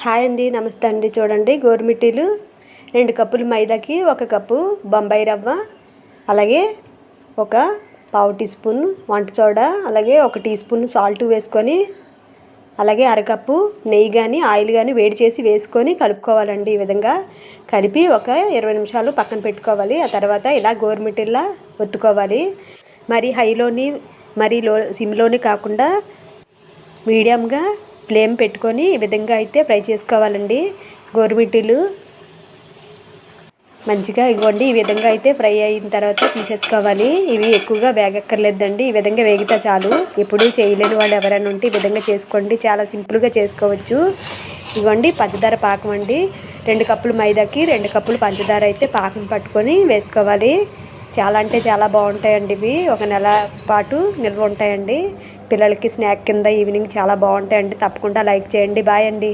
Hi అండి, నమస్తే అండి. చూడండి, గోరుమిట్టీలు 2 కప్పులు మైదాకి 1 కప్పు బొంబాయి రవ్వ, అలాగే ఒక పావు టీ స్పూన్ వంట సోడా, అలాగే 1 టీ స్పూన్ సాల్ట్ వేసుకొని, అలాగే అరకప్పు నెయ్యి కానీ ఆయిల్ కానీ వేడి చేసి వేసుకొని కలుపుకోవాలండి. ఈ విధంగా కలిపి ఒక 20 నిమిషాలు పక్కన పెట్టుకోవాలి. ఆ తర్వాత ఇలా గోరుమిట్టీలా ఒత్తుకోవాలి. మరి హైలోని మరి సిమ్లోని కాకుండా మీడియంగా ఫ్లేమ్ పెట్టుకొని ఈ విధంగా అయితే ఫ్రై చేసుకోవాలండి. గోరుమిట్టీలు మంచిగా ఇవ్వండి. ఈ విధంగా అయితే ఫ్రై అయిన తర్వాత తీసేసుకోవాలి. ఇవి ఎక్కువగా వేగక్కర్లేదండి, ఈ విధంగా వేగితే చాలు. ఎప్పుడు చేయలేని వాళ్ళు ఎవరైనా ఉంటే ఈ విధంగా చేసుకోండి, చాలా సింపుల్గా చేసుకోవచ్చు. ఇవ్వండి పంచదార పాకం అండి. 2 కప్పులు మైదాకి 2 కప్పులు పంచదార అయితే పాకం పట్టుకొని వేసుకోవాలి. చాలా అంటే చాలా బాగుంటాయండి. ఇవి 1 నెల పాటు నిల్వ ఉంటాయండి. పిల్లలకి స్నాక్ కింద ఈవినింగ్ చాలా బాగుంటాయండి. తప్పకుండా లైక్ చేయండి. బాయ్ అండి.